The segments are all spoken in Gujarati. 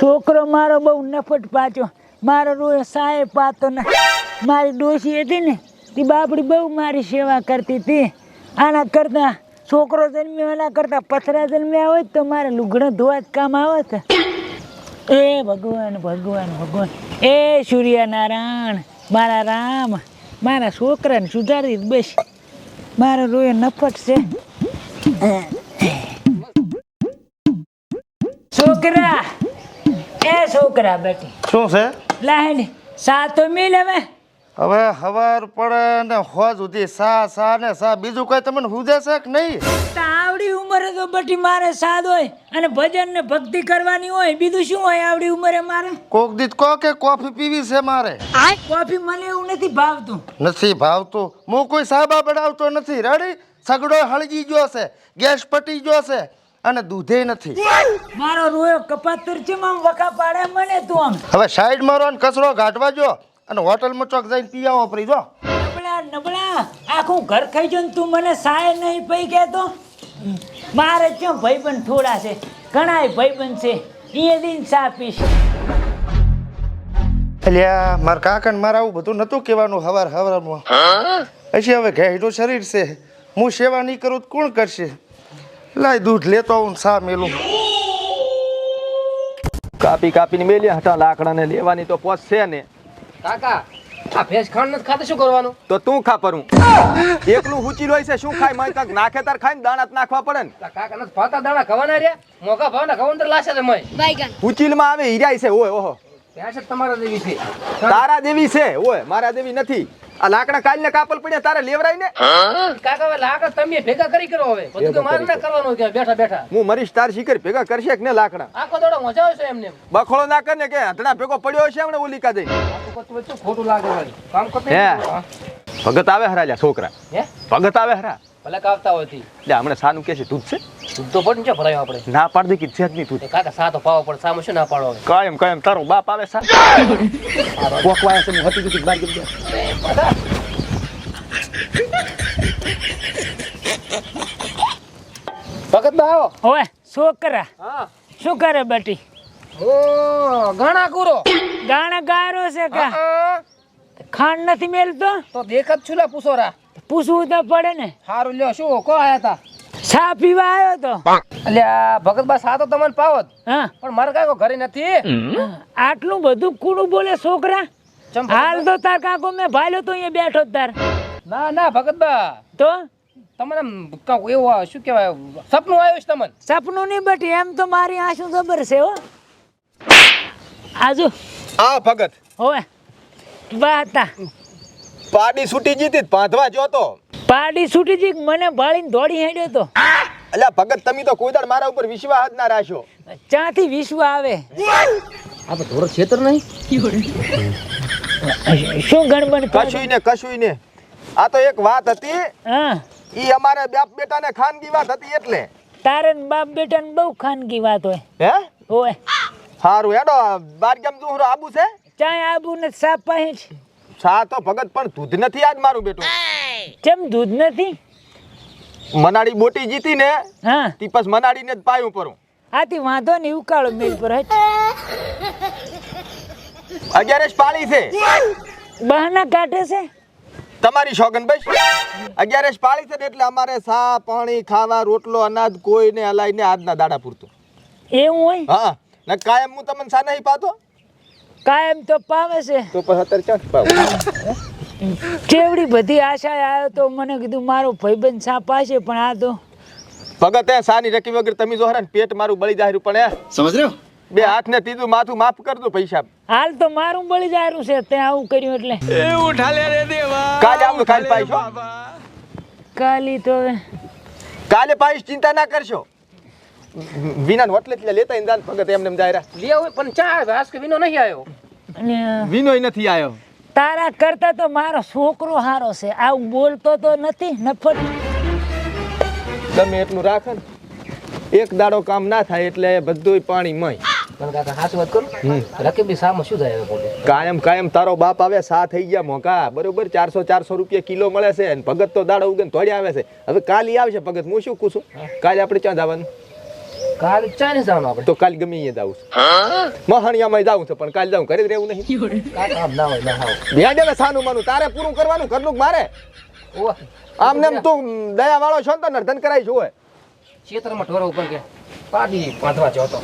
છોકરો મારો બહુ નફટ પાછો. મારો રોજ સાહેબ પાતો ને. મારી ડોશી હતી ને તે બાપડી બહુ મારી સેવા કરતી હતી. આના કરતા છોકરો જન્મ્યો એના કરતા પથરા જન્મ્યા હોય તો મારે લુગડો ધોવા જ કામ આવત. એ ભગવાન ભગવાન ભગવાન, એ સૂર્યનારાયણ, મારા રામ, મારા છોકરાને સુધારી બસ. મારો રોય નફટ છે. છોકરા, એ છોકરા બેટી શું છે? લાહેડ સા તો મિલ હવે હવાર પડે ને હોજ સુધી સા ને સા, બીજું કઈ તમને હુજે છે કે નહીં? આવડી ઉંમરે તો બટી મારે સાદ હોય અને ભજન ને ભક્તિ કરવાની હોય, બીજું શું હોય આવડી ઉંમરે મારે? કોક દીત કો કે કોફી પીવી છે મારે. કોફી મને એવું નથી ભાવતું. નથી ભાવતું? હું કોઈ સાબા બનાવતો નથી. રેડી? સગડો હળગી ગયો છે, ગેસ પટી ગયો છે અને દૂધે નથી. મારો રોયો કપાતર છે આમ વકા પાડે મને તું આમ. હવે સાઈડ મારો ને કચરો ગાઢવા જો અને હોટલમાં ચોક જઈને પી આવો પરી જો. નબળા નબળા આખું ઘર ખાઈ જો ને તું મને સાય નહીં પઈ કહેતો. મારે ક્યાં ભાઈબંધ થોડા છે, ઘણાય ભાઈબંધ છે, એ દિન સા પીશ. અલ્યા મારા કાકા ને મારે આવું બધું નતું કહેવાનું હવાર હવારમાં. હજી હવે ઘેડું શરીર છે, હું સેવા નહીં કરું તો કોણ કરશે? લાય દૂધ લેતો આવું સા મેલું. કાપીને મેલ્યા હટા લાકડાને લેવાની તો પોસ છે ને. કાકા આ ભેંસ ખાંડ નથી ખાતે શું કરવાનું? તો તું ખા પરું. એકલું હુચી હોય છે શું ખાય? મય કાક નાખે તાર ખાઈને દાણા નાખવા પડે ને. કાકા નથી ભાતા દાણા ખવાના રે મોકા ભાવના ખવન લાશે તે મય હુચીલમાં આવે હીરાય છે. ઓય ઓહો, ભેંસ જ તમારા જેવી છે. તારા દેવી છે? ઓય મારા દેવી નથી. આ લાકડા કાલને કાપલ પડ્યા તારે લેવરાય ને. કાકા હવે લાકડા તમે ભેગા કરી કરો હવે બધું તો મારે ના કરવાનું કે બેઠા બેઠા. હું મરીશ તાર શીકર ભેગા કરશે કે ને લાકડા? આખો દોડો મજા આવશે એમને. બખોળો ના કર ને કે હતડા ભેગો પડ્યો હશે હમણાં ઓલી કાદે. ખોટું લાગે વળી કામ કરતો હે ભગત આવે હરા લ્યા છોકરા. હે ભગત આવે હરા ભલે કાવતા હોય થી લે હમણાં સાનું કે છે દૂધ છે? દૂધ તો પણ છે ભરાય આપણે. ના પાડ દે કે છે જ નહીં તું. કાકા સા તો પાવો પણ સામે શું ના પાડો હવે? કાયમ તારો બાપ આવે સા કોકવાય છે. હું હતી દૂધ બાર ગઈ. ભગત બા આવો. ઓય છોકરા હા શું કરે બટી? ઓ ઘણા કુરો ગાણા ગારો છે કા? ખાંડ નથી મેલતો તો દેખ જ છુલા પૂછોરા. પૂછવું તો પડે ને. હારું લ્યો શું કો આયા તા? સા પીવા આવ્યો તો. અલ્યા ભગત બા સા તો તમને પાવત હા પણ મારે કાકો ઘરે નથી. આટલું બધું કુડું બોલે છોકરા. ચમ હાલ તો તાર કાકો મેં ભાલ્યો તો અહીંયા બેઠો જ તાર. ના ના ભગત બા તો તમને એવું શું કહેવાય સપનું આવ્યું છે તમને? સપનું નહીં બટી, એમ તો મારી આંસુ ખબર છે હો. આજુ આ ભગત હોય બાતા પાડી છૂટી જીતી બાંધવા જોતો. પાડી છૂટી જી મને ભાળીને દોડી હેડ્યો તો. અલ્યા ભગત તમે તો કોઈ દાડ મારા ઉપર વિશ્વાસ જ ના રાખ્યો. ચાથી વિશ્વ આવે? આપણે થોડો ક્ષેત્ર નહીં શું ગણબણ કશુંય ને આ તો એક વાત હતી. હા ઈ અમારે બાપ બેટાને ખાનગી વાત હતી એટલે. તારે ને બાપ બેટાને બહુ ખાનગી વાત હોય. હે હોય હારું હેડો બાર ગામ દુહરો આબુ છે. ચાય આબુ ને સાપ પાસે છે. સા તો ભગત પણ દૂધ નથી આજ મારું બેટું. કેમ દૂધ નથી? મનાડી બોટી જીતી ને હા તી પછી મનાડીને જ પાયું પરું. આથી વાંધો નહીં ઉકાળો મિલ પર હટ. 11 પાળી છે. બહાના કાઢે છે તમારી શોગન બસ 11 પાળી છે ને એટલે અમારે સા પાણી ખાવા રોટલો અનાજ કોઈને હલાઈને આજના દાડા પૂરતું. એવું હોય? હા ને કાયમ હું તમને સા નહીં પાતો કાયમ તો પાવે છે. તો પછી અત્યારે ચાલ પાવ. કેવડી બધી આશા આવ્યો તો મને કીધું મારો ભાઈબંધ સાપ પાસે, પણ આ તો ભગત એ સાની રકી વગર તમે જો હરાને પેટ મારું બળી જાય પણ એ સમજ રહ્યો. બે હાથ ને તીધું માથું માફ કર દો પૈસા. હાલ તો મારું બળી જાયરું છે તે આવું કર્યું એટલે. એવું ઠાલે રે દેવા. કાલે આવું કાલે પાઈશો. કાલી તો હવે કાલે પાઈશ ચિંતા ના કરશો. વિના હોટલે લેતા ઇંદાન ભગત એમને એમ જાય લે હોય પણ ચા વાસ કે વિનો નહીં આવ્યો. અને વિનોય નથી આવ્યો. તારા કરતા તો મારો છોકરો હારો છે. આવું બોલતો તો નથી નફટ. તમે એટલું રાખો ને એક દાડો કામ ના થાય એટલે બધુંય પાણી મય. પણ કાકા હાચી વાત કરું રકીબી સામાં શું થાય હવે પોતે? કાયમ તારો બાપ આવે સા થઈ ગયા મોકા બરોબર 400 રૂપિયા કિલો મળે છે અને ભગત તો દાડો ઉગન તોડ્યા આવે છે. હવે કાલે આવશે ભગત હું શું પૂછું કાલે આપણે ક્યાં જવાનું? કાલે ચાને જવાનું આપણે તો કાલ ગમે અહીંયા જાવું છે મહાણિયામાં જાવું છે પણ કાલ જાવું ઘરે જ રહેવું નહીં કામ ના હોય ના હાવ ભેડે ને સાનું માનું તારે પૂરું કરવાનું ઘરનું મારે ઓહ આમને એમ તું દયા વાળો છો ને તો નર્ધન કરાઈ જોવે ખેતરમાં ઢોરો ઉપર કે પાડી બાંધવા જતો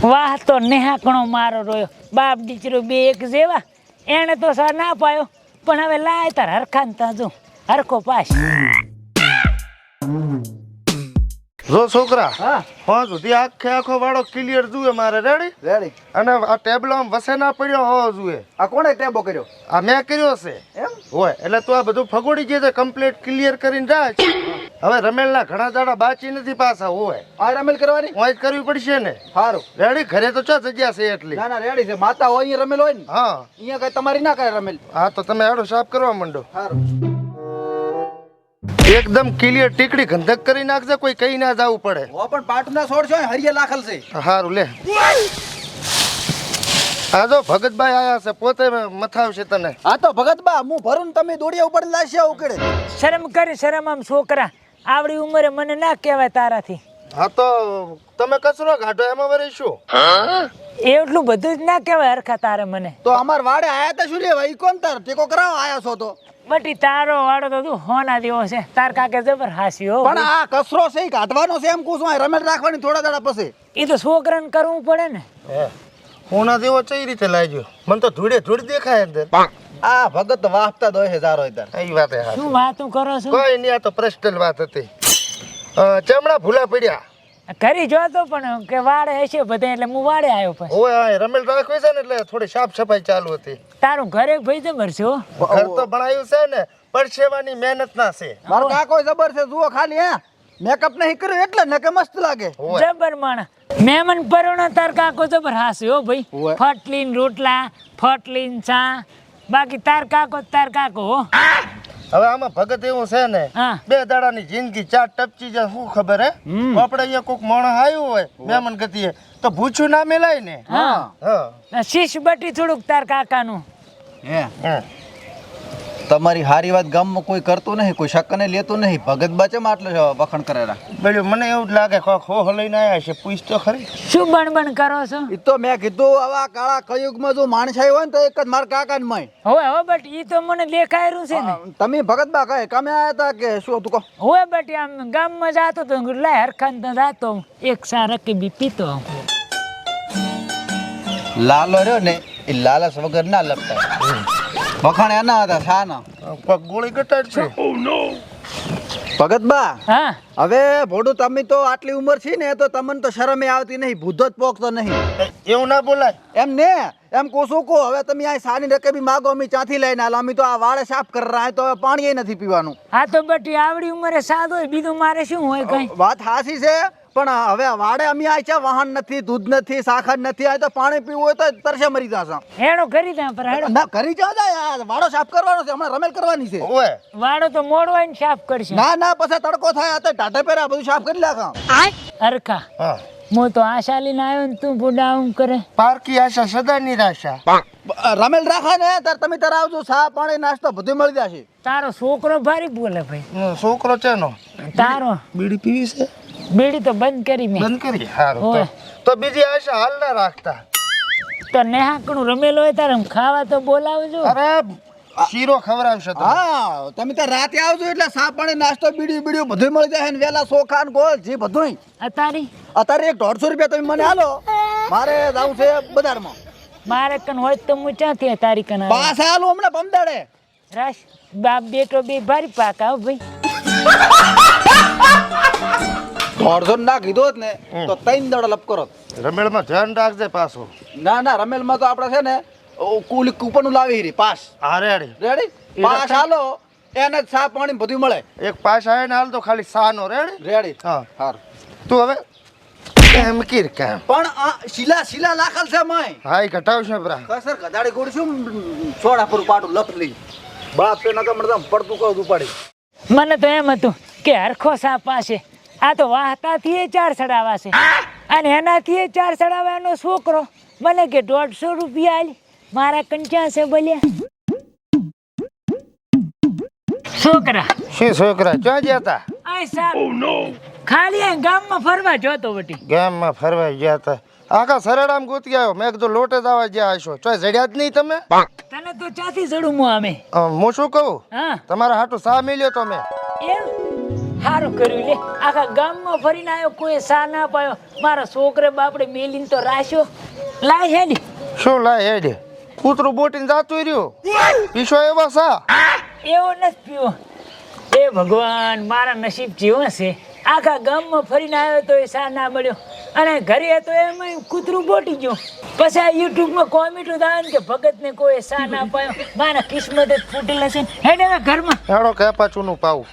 વાહ તો નેહાકણો મારો રોયો બાપ દીકરો બે એક જેવા એને તો સર ના પાયો પણ હવે લાય તાર હરખાન તા જો હરખો પાસ જો છોકરા હા હા સુધી આખો વાળો ક્લિયર જુએ મારે રેડી રેડી અને આ ટેબલો આમ વસે ના પડ્યો હોવો જોઈએ આ કોણે ટેબો કર્યો આ મેં કર્યો છે એમ હોય એટલે તું આ બધું ફગોડી જે કમ્પ્લીટ ક્લિયર કરીને રાખ હવે રમેલના ઘણા દાડા બાકી નથી પાછા હોય આ રમેલ કરવાની હોય જ કરવી પડશે ને સારું રેડી ઘરે તો ચો જગ્યા છે એટલી ના ના રેડી છે માતા હોય અહીંયા રમેલ હોય ને હા અહીંયા કઈ તમારી ના કરે રમેલ હા તો તમે આડો સાફ કરવા માંડો સારું એકદમ ક્લિયર ટીકડી ગંધક કરી નાખજે કોઈ કઈ ના જવું પડે ઓ પણ પાટના છોડ છે હરિયા લાખલ છે સારું લે આ જો ભગતભાઈ આયા છે પોતે મથાવશે તને હા તો ભગત બા હું ભરું ને તમે દોડિયા ઉપર લાશ્યા ઉકેડે શરમ કરી શરમ આમ છોકરા આવડી ઉંમરે મને ના કહેવાય તારાથી હા તો તમે કચરો કાઢો એમાં વળી શું એટલું બધું જ ના કહેવાય હરખા તારે મને તો અમાર વાડે આયા તા શું લેવા ઈ કોણ તાર ટેકો કરાવો આયા છો તો બટી તારો વાળો તો તું હોના દેવો છે તાર કાકે જબર હાસ્યો પણ આ કસરો છે ઈ કાઢવાનો છે એમ કુછ રમેલ રાખવાની થોડા દાડા પછી એ તો છોકરાને કરવું પડે ને હોના દેવો કઈ રીતે લાગ્યો મને તો ધૂળે ધૂળ દેખાય અંદર આ ભગત વાહતા દોય હજારો ઇધર એ વાત હે શું વાતું કરો છો કોઈ નહીં આ તો પર્સનલ વાત હતી ચમડા ભૂલા પડ્યા કરી જોતો પણ કે વાડે હશે બધા એટલે હું વાડે આવ્યો પણ ઓય આ રમેલ રાખવી છે ને એટલે થોડી સાફ સફાઈ ચાલુ હતી તારું ઘરે ભાઈ જબર છે હો ઘર તો બનાવ્યું છે ને પરસેવાની મહેનત ના છે મારો કાકો જબર છે જુઓ ખાલી હે મેકઅપ નહીં કર્યો એટલે ને કે મસ્ત લાગે ઓય જબર માણા મહેમાન પરોણા તાર કાકો જબર હાસ્યો હો ભાઈ ઓય. ફટલીન રોટલા ફટલીન ચા બાકી તાર કાકો હો હવે આમાં ભગત એવું છે ને હા. 2 દાડાની જિંદગી 4 ટપચી જાય શું ખબર હે આપણે અહીંયા કોઈક માણસ આવ્યું હોય મહેમાન ગતિએ તો ભૂછું ના મેલાય ને હા હા શીશ બટી થોડુંક તાર કાકાનું હે હા. તમારી હારી વાત ગામમાં કોઈ કરતું નહીં કોઈ શકને લેતું નહીં ભગત બાચે આટલે વખણ કરેલા બેડ્યું મને એવું જ લાગે કોક હો લઈને આવ્યા છે પૂછ તો ખરી શું બણબણ કરો છો ઈ તો મેં કીધું આવા કાળા કયુગમાં જો માણસાઈ હોય ને તો એક જ માર કાકા ને મય હવે બટ ઈ તો મને દેખાયેલું છે ને તમે ભગત બા કહે કમે આયા તા કે શું તું કહો હવે બટી આમ ગામમાં જાતો તો લાય હરખાન તો જાતો એક સા રકી બી પીતો લાલો રહ્યો ને એ લાલચ વગર ના લપટાય વખાણ એના હતા શાના પગ ગોળી કટાડ છે ભગત બા હા હવે ભોડું તમે તો આટલી ઉંમર છે ને તો તમને તો શરમે આવતી નહીં ભૂતો જ પોકતો નહીં એવું ના બોલાય એમ ને એમ કોશું કહો હવે તમે આ સાની રકે બી માગો અમે ચાથી લઈને આલો અમે તો આ વાળે સાફ કરી રહ્યા તો હવે પાણી નથી પીવાનું હા તો બટી આવડી ઉંમરે સાદ હોય બીજું મારે શું હોય કઈ વાત હાસી છે પણ હવે વાડે અમે આ છે વાહન નથી દૂધ નથી સાખર નથી આ તો પાણી પીવું હોય તો તરસે મરી જશે હેડો કરી દે પર હેડો ના કરી જાવ યાર વાડો સાફ કરવાનો છે હમણાં રમેલ કરવાની છે ઓય વાડો તો મોડવાઈને સાફ કરશે ના ના પછી તડકો થાય આ તો ટાઢે પહેર્યા બધું સાફ કરી નાખા હરખા હા હું તો આશા લઈને આવ્યો ને તું બુડા આમ કરે પારકી આશા સદા નિરાશા રમેલ રાખા ને તાર તમે તાર આવજો ચા પાણી નાસ્તો બધું મળી જશે તારો છોકરો ભારી બોલે ભાઈ છોકરો છે નો તારો બીડી પીવી છે બીડી તો બંધ કરી મેં બંધ કરી સારું ઓય. તો બીજી આશા હાલ ના રાખતા તો નેહાકણું રમેલો હોય તારે ખાવા તો બોલાવજો અરે શીરો ખવડાવશે તો હા તમે તાર રાતે આવજો એટલે ચા પાણી નાસ્તો બીડી બીડી બધું મળી જાય ને વેલા ચોખા ને ગોળ જે બધું અતારી અત્યારે 150 રૂપિયા તમે મને હાલો મારે જવું છે બજારમાં મારે કન હોય તો હું ક્યાંથી તારી કન આવે? પાછા હાલો હમણાં પમદાડે રાશ બાપ બેટો બે ભારી પાકા હો ભાઈ 150 ના કીધો જ ને તો 3 દડા લપ કરો રમેળમાં ધ્યાન રાખજે પાછું ના ના રમેલમાં તો આપણે છે ને કુલી કૂપનનું લાવી રી પાસ હારે હારે રેડી પાસ હાલો એને જ ચા પાણી બધું મળે એક પાસ આવે ને હાલ તો ખાલી સાનો રેડી રેડી હા હાર તું હવે એમ કીર કામ પણ આ શીલા લાખલ છે મય હા એ ઘટાવશે બરા કસર ગધાડી ગોડી શું છોડા પર પાડું લપ લઈ બાપ તે નકા મળતા પડતું કહું ઉપાડી મને તો એમ હતું કે હરખો સાપ પાસે આ તો વાહતાથી 4 સડાવા છે અને એનાથી 4 સડાવાનો છોકરો મને કે 150 રૂપિયા આલી મારા કંચા છે બોલ્યા છોકરા શું છોકરા ક્યાં ગયા તા આ સાપ ખાલી આ ગામમાં ફરવા જોતો વટી. ગામમાં ફરવા ગયા હતા આખા સરડામ ગોતી આવ્યો મેં કીધું લોટે જવા ગયા હશો ચોય જડ્યા જ નહીં તમે તને તો ચાથી ચડું હું અમે. હું શું કહું હા તમારા હાટુ સા મિલ્યો તો મેં એમ સારું કર્યું લે. આખા ગામમાં ફરીને આવ્યો, કોઈ સા ના પાયો. મારા છોકરે બાપડે મેલીને તો રાખ્યો. લાય હેડી. શું લાય હેડે કૂતરું બોટીને જાતું રહ્યું પીશો એવા સા એવો નથી પીવો. એ ભગવાન મારા નસીબ જેવો છે. આખા ગામમાં ફરીને આવ્યો તો એ સા ના મળ્યો અને ઘરે હતો એમાં કૂતરું બોટી ગયું. પછી આ યુટ્યુબમાં કોમેન્ટ આવે ને કે ભગતને કોઈ સા ના પાયો. મારા કિસ્મત જ ફૂટેલા છે. હેડે હવે ઘરમાં. હેડો કે પાછું નું પાવું